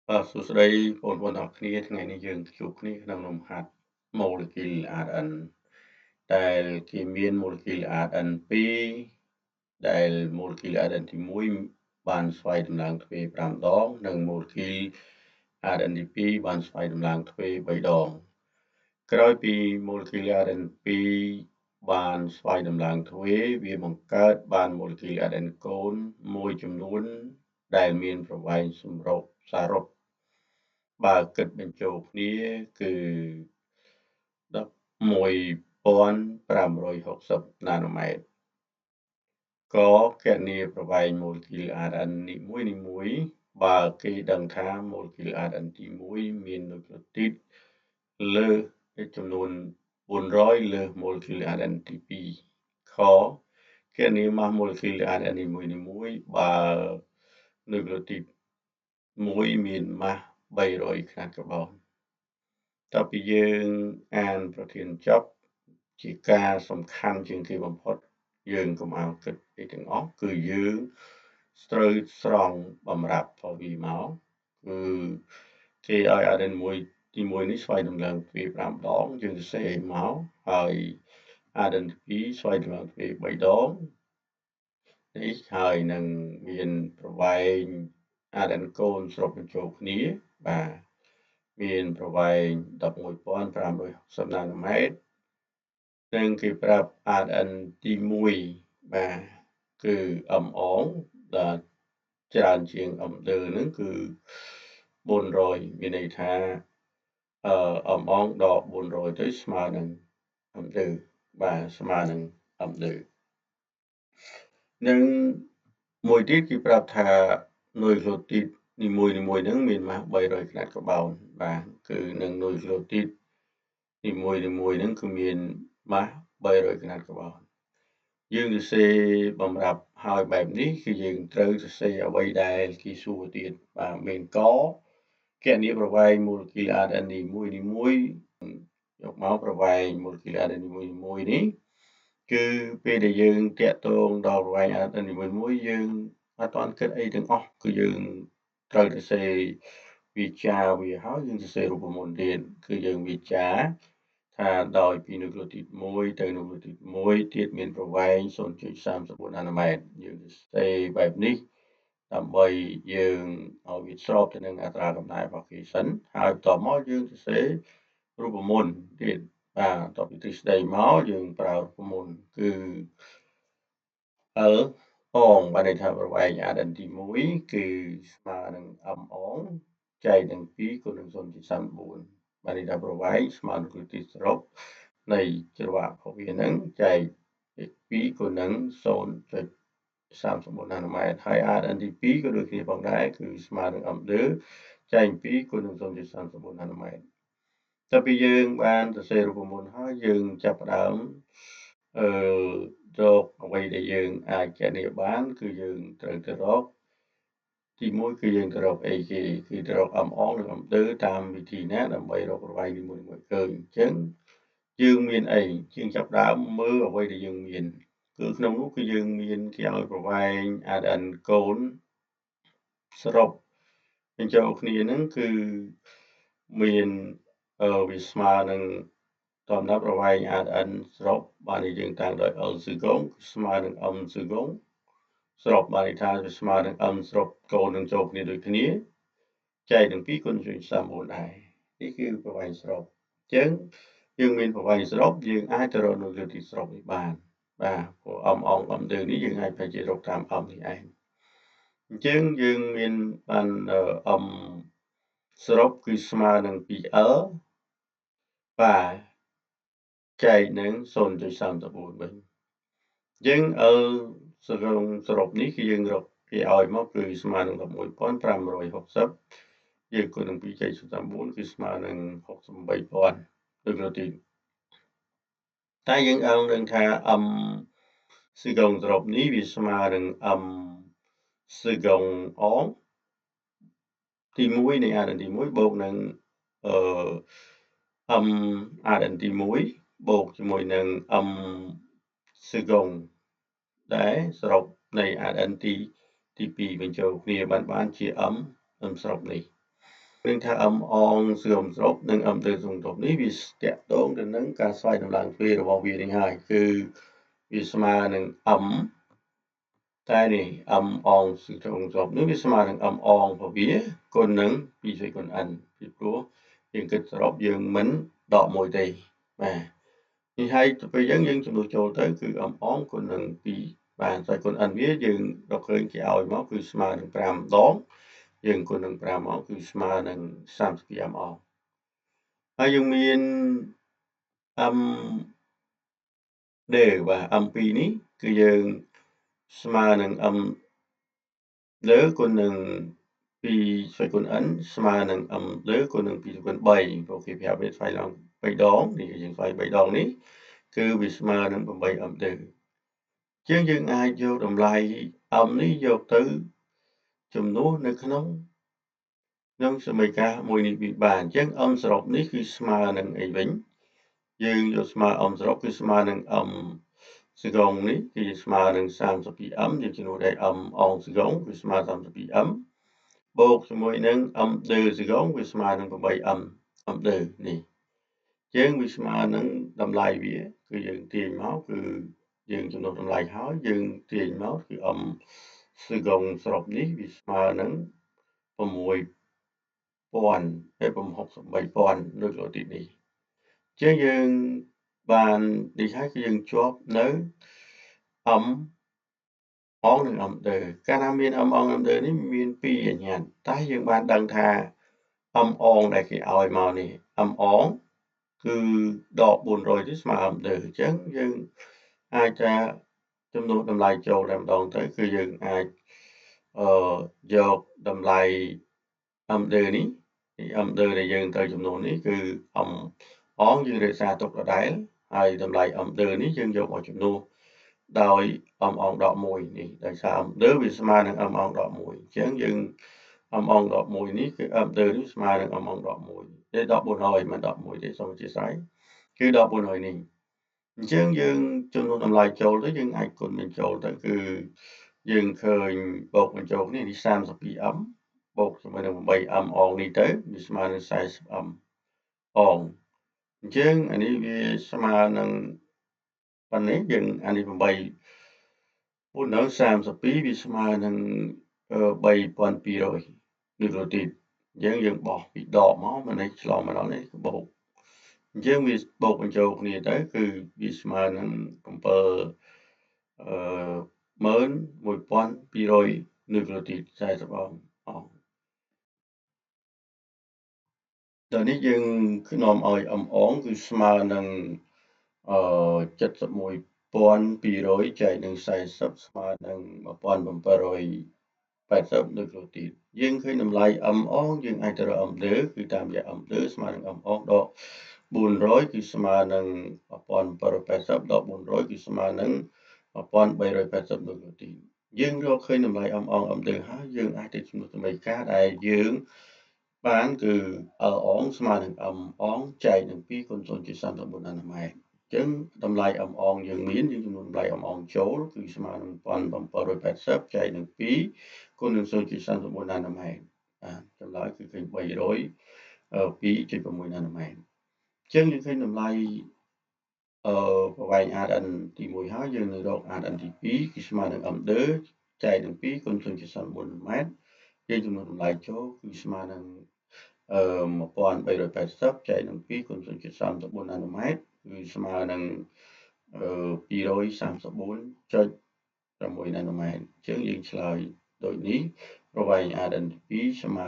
សួស្តីបងប្អូនទាំងអស់គ្នាថ្ងៃនេះយើងជួបគ្នាក្នុងលំហាត់ Molecular RN ដែលគេមាន Molecular RN 2ដែល Molecular RN ទី1បានស្វ័យតម្លើងទ្វេ5ដងនិង Molecular RN ទី2បានស្វ័យតម្លើងទ្វេ3ដងក្រោយពី Molecular RN 2បានស្វ័យតម្លើងទ្វេវាបង្កើតបាន Molecular RN កូនមួយចំនួនដែលមានប្រវែងសម្រុកសរុបបើគិតបញ្ចូលគ្នាគឺ11,560 ណាណូម៉ែត្រក៏គណនាប្រវែង Molecular RN នីមួយៗបើគេដឹងថា Molecular RN ទី1មាននូក្លេអូទីតលើសចំនួន400លើស Molecular RN ទី2ខគណនា Mass Molecular RN នីមួយៗបើនូក្លេអូទីត1មាន Mass 300 ខ្នាតកាបូនតទៅពីយើងអានប្រធានចប់ជាការសំខាន់ជាងគេបំផុតយើងកុំឲ្យគិតអីទាំងអស់គឺយើងត្រូវស្រង់បំរាប់របស់វាមកគឺគេឲ្យ RN ទី1នេះស្វ័យតម្លើងទ្វេ5ដងយើងសរសេរមកហើយ RN ទី2ស្វ័យតម្លើងទ្វេ3ដងនេះហើយនឹងមានប្រវែង RN កូនស្រុបបញ្ចូលគ្នាបាទមានប្រវែង 11,560 ណាណូម៉ែត្រនិងគេប្រាប់ RN ទី1បាទគឺអំអងដែលច្រើនជាងអំដឺនឹងគឺ400មានន័យថាអំអងដក400ទៅស្មើនឹងអំដឺបាទស្មើនឹងអំដឺនិងមួយទៀតគេប្រាប់ថានុយក្លេអូទីតនីមួយៗហ្នឹងមានម៉ាស់300ខ្នាតកាបូនបាទគឺនឹងនុយក្លេអូទីតនីមួយៗហ្នឹងគឺមានម៉ាស់300ខ្នាតកាបូនយើងសរសេរបំរាប់ហើយបែបនេះគឺយើងត្រូវសរសេរអ្វីដែលគេសួរទៀតបាទមានកគណនាប្រវែង Molecular RN នីមួយៗយកមកប្រវែង Molecular RN នីមួយៗនេះគឺពេលដែលយើងតាក់ទងដល់ប្រវែង RN នីមួយៗយើងអត់ទាន់គិតអីទាំងអស់គឺយើងត្រូវសរសេរវាចាវាហើយយើងសរសេររូបមន្តទៀតគឺយើងវាចាថាដោយពីនូក្លេអូទីត1ទៅនូក្លេអូទីត1ទៀតមានប្រវែង 0.34 ណាណូម៉ែត្រយើងសរសេរបែបនេះដើម្បីយើងឲ្យវាស្របទៅនឹងអត្រាកំណែរបស់គេសិនហើយបន្ទាប់មកយើងសរសេររូបមន្តទៀតបាទបន្ទាប់ពីទ្រឹស្ដីមកយើងប្រើរូបមន្តគឺ L អងបានន័យថាប្រវែង RN ទី1គឺស្មើនឹង M អងចែកនឹង2គុណនឹង 0.34 បានន័យថាប្រវែងស្មើនឹងនូក្លេអូទីតសរុបនៃច្រវាក់របស់វានឹងចែក2គុណនឹង 0.34 ណាណូម៉ែត្រហើយ RN ទី2ក៏ដូចគ្នាផងដែរគឺស្មើនឹង M ដឺចែក2គុណនឹង 0.34 ណាណូម៉ែត្រតពីយើងបានសរសេររូបមន្តហើយយើងចាប់ផ្ដើមរកអ្វីដែលយើងអាចគណនាបានគឺយើងត្រូវទៅរកទី1គឺយើងទៅរកអីគេគឺទៅរក M អងនិង M ដឺតាមវិធីណាដើម្បីរកប្រវែងនីមួយៗឃើញអញ្ចឹងយើងមានអីយើងចាប់ផ្ដើមមើលអ្វីដែលយើងមានគឺក្នុងនោះគឺយើងមានគេឲ្យប្រវែង RN កូនសរុបបញ្ចូលគ្នាហ្នឹងគឺមានវាស្មើនឹងតំណាប់ប្រវែង RN សរុបបានយើងតាំងដោយ L ស៊ឺកុងស្មើនឹង M ស៊ឺកុងសរុបបានន័យថាវាស្មើនឹង M សរុបកូននឹងចូលគ្នាដូចគ្នាចែកនឹង2គុណ0.34ដែរនេះគឺប្រវែងសរុបអញ្ចឹងយើងមានប្រវែងសរុបយើងអាចទៅរកនូក្លេអូទីតសរុបនេះបានបាទព្រោះ M អង M ដឺនេះយើងអាចប្រហែលជារកតាម M នេះឯងអញ្ចឹងយើងមានបាន M សរុបគឺស្មើនឹង 2L បាទចែកនឹង 0.34 វិញយើង L សរុបនេះគឺយើងរកគេឲ្យមកគឺស្មើនឹង 11,560 យើងគុណនឹង2ចែក0.34គឺស្មើនឹង68,000ដូចនោះទីតែយើងអើងនឹងថា M ស៊ឺកុងសរុបនេះវាស្មើនឹង M ស៊ឺកុងអងទី1នៃ RN ទី1បូកនឹងM RN ទី1បូកជាមួយនឹង M ស៊ឺកុងដែរសរុបនៃ RN ទី2បញ្ចូលគ្នាបានជា M សរុបនេះ នឹងថាអំអងសឿមស្រុបនិងអំទើសងទប់នេះវាតាក់ទងទៅនឹងការស្វែងរំឡើងទ្វេរបស់វានេះហើយគឺវាស្មើនឹងអំតែនេះអំអងសឿមស្រុបនេះវាស្មើនឹងអំអងរបស់វាគុណនឹង2គុណ n ពីព្រោះយើងគិតសរុបយើងមិនដក1ទេបាទនេះហើយទៅពេលយើងចំនួនចូលទៅគឺអំអងគុណនឹង2បាទហើយគុណ n វាយើងរកឃើញគេឲ្យមកគឺស្មើនឹង5ដងយើងគុណនឹង5មកគឺស្មើនឹង32អំអងហើយយើងមានអំដេបាទអំ2នេះគឺយើងស្មើនឹងអំលើគុណនឹង2គុណ n ស្មើនឹងអំលើគុណនឹង2គុណ3ព្រោះគេប្រាប់វាស្វែងឡើង3ដងនេះយើងស្វែង3ដងនេះគឺវាស្មើនឹង8អំដេយើងអាចយកតម្លៃអំនេះយកទៅជំនួសនៅក្នុងសមីការមួយនេះវាបានអញ្ចឹងអំសរុបនេះគឺស្មើនឹងអីវិញយើងយកស្មើអំសរុបគឺស្មើនឹងអំសកុងនេះគឺស្មើនឹង32អំយើងជំនួសដោយអំអងសកុងគឺស្មើ32អំបូកជាមួយនឹងអំដឺសកុងវាស្មើនឹង8អំដឺនេះយើងវាស្មើនឹងតម្លៃវាគឺយើងទាញមកគឺយើងចំនួនតម្លៃហើយយើងទាញមកគឺអំសកុងសរុបនេះវាស្មើនឹង6000ហើយ63,000នៅលើទីនេះជាងយើងបាននេះហើយគឺយើងជាប់នៅអំអងនិងអំដឺកាលណាមានអំអងអំដឺនេះមាន2អញ្ញត្តិតែយើងបានដឹងថាអំអងដែលគេឲ្យមកនេះអំអងគឺដក400ទៅស្មើអំដឺអញ្ចឹងយើងអាចថាចំនួនតម្លៃចូលតែម្ដងទៅគឺយើងអាចយកតម្លៃអំដឺនេះអំដឺដែលយើងត្រូវចំនួននេះគឺអំអងយើងរក្សាទុកដដែលហើយតម្លៃអំដឺនេះយើងយកមកចំនួនដោយអំអងដក1នេះដោយសារអំដឺវាស្មើនឹងអំអងដក1អញ្ចឹងយើងអំអងដក1នេះគឺអំដឺនេះស្មើនឹងអំអងដក1ទេដក400មិនដក1ទេសូមអធិស្ឋានគឺដក400នេះអញ្ចឹងយើងចំនួនតម្លៃចូលទៅយើងអាចគុណបញ្ចូលទៅគឺយើងឃើញបូកបញ្ចូលនេះ32អំបូកជាមួយនឹង8អំអងនេះទៅវាស្មើនឹង40អំអងអញ្ចឹងអានេះវាស្មើនឹងប៉ុណ្ណេះយើងអានេះ8ពុនដល់32វាស្មើនឹង3200នៅលើទីយើងបោះពីដកមកមិននេះឆ្លងមកដល់នេះបូកអញ្ចឹងវាបូកបញ្ចូលគ្នាទៅគឺវាស្មើនឹង71200នៅលើទី40អងដល់នេះយើងនាំឲ្យអំអងគឺស្មើនឹង71200ចែកនឹង40ស្មើនឹង1780នៅក្នុងទីយើងឃើញតម្លៃអំអងយើងអាចទៅរកអំដឺគឺតាមរយៈអំដឺស្មើនឹងអំអងដក400គឺស្មើនឹង1780ដក400គឺស្មើនឹង1380នៅក្នុងទីយើងរកឃើញតម្លៃអំអងអំដឺហើយយើងអាចទៅជំនួសសមីការដែលយើងបានគឺអងស្មើនឹងអំអងចែកនឹង2គុណ0.34នាណូម៉ែត្រអញ្ចឹងតម្លៃអំអងយើងមានយើងចំនួនតម្លៃអំអងចូលគឺស្មើនឹង1780ចែកនឹង2គុណនឹង0.34នាណូម៉ែត្របាទចម្លើយគឺឃើញ302.6នាណូម៉ែត្រអញ្ចឹងយើងឃើញតម្លៃប្រវែង Rn ទី1ហើយយើងនឹងរក Rn ទី2គឺស្មើនឹងអំដឺចែកនឹង2គុណ0.34នាណូម៉ែត្រយើងចំនួនតម្លៃចូលគឺស្មើនឹង1380ចែកនឹង2គុណ0.34នាណូម៉ែត្រគឺស្មើនឹង234.6នាណូម៉ែត្រអញ្ចឹងយើងឆ្លើយដូចនេះប្រវែង Rn ទី2ស្មើ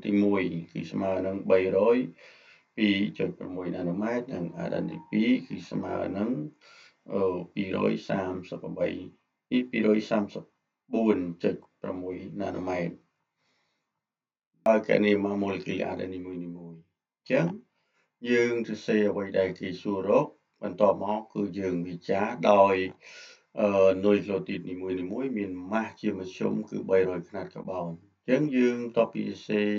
ទី1គឺស្មើនឹង302.6នាណូម៉ែត្រនិង Rn ទី2គឺស្មើនឹង234.6នាណូម៉ែត្រហើយកណនីម៉ូលេគុល Rn នីមួយៗអញ្ចឹងយើងសរសេរអ្វីដែលគេសួររកបន្ទាប់មកគឺយើងវិចារដោយនុយក្រូទីតនីមួយៗមានម៉ាស់ជាមធ្យមគឺ300ខ្នាតកាបូនអញ្ចឹងយើងតបពីសរសេរ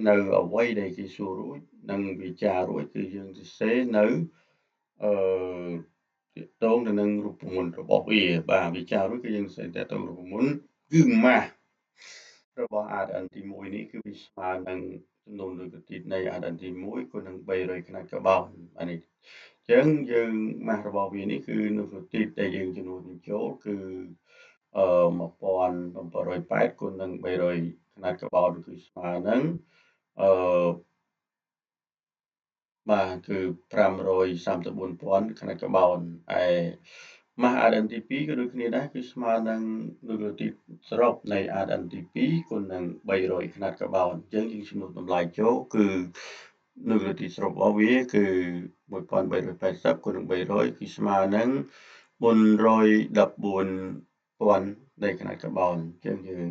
នៅអ្វីដែលគេសួររួចនិងវិចាររួចគឺយើងសរសេរនៅទាក់ទងទៅនឹងរូបមន្តរបស់វាបាទវិចាររួចគឺយើងសរសេរទាក់ទងរូបមន្តគឺម៉ាស់ របស់ Rn ទី1នេះគឺវាស្មើនឹងចំនួនលើកទីនៃ Rn ទី1គុណនឹង300ខ្នាតកាបូនបាទនេះអញ្ចឹងយើងម៉ាស់របស់វានេះគឺនូក្លេទីតដែលយើងចំនួនចូលគឺ1708គុណនឹង300ខ្នាតកាបូនគឺស្មើនឹងអឺបាទគឺ534,000ខ្នាតកាបូនឯម៉ាស់ Rn ទី2ក៏ដូចគ្នាដែរគឺស្មើនឹងនូក្លេទីតសរុបនៃ Rn ទី2គុណនឹង300ខ្នាតកាបូនអញ្ចឹងយើងចំនួនតម្លៃចូលគឺនូក្លេទីតសរុបរបស់វាគឺ1380គុណនឹង300គឺស្មើនឹង414,000នៃខ្នាតកាបូនអញ្ចឹងយើង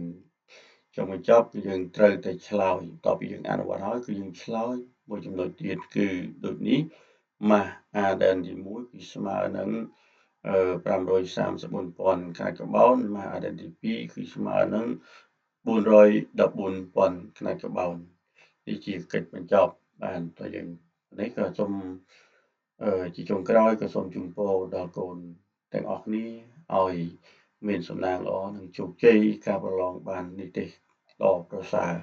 ចុងបញ្ចប់គឺយើងត្រូវតែឆ្លើយបន្ទាប់ពីយើងអនុវត្តហើយគឺយើងឆ្លើយមួយចំណុចទៀតគឺដូចនេះម៉ាស់ Rn ទី1គឺស្មើនឹង534,000ខ្នាតកាបូនម៉ាស់ Rn ទី2គឺស្មើនឹង414,000ខ្នាតកាបូននេះជាកិច្ចបញ្ចប់បានតើយើងនេះក៏សូមជាចុងក្រោយក៏សូមជូនពរដល់កូនទាំងអស់គ្នាឲ្យមានសំណាងល្អនិងជោគជ័យការប្រឡងបាននិទ្ទេសល្អប្រសើរ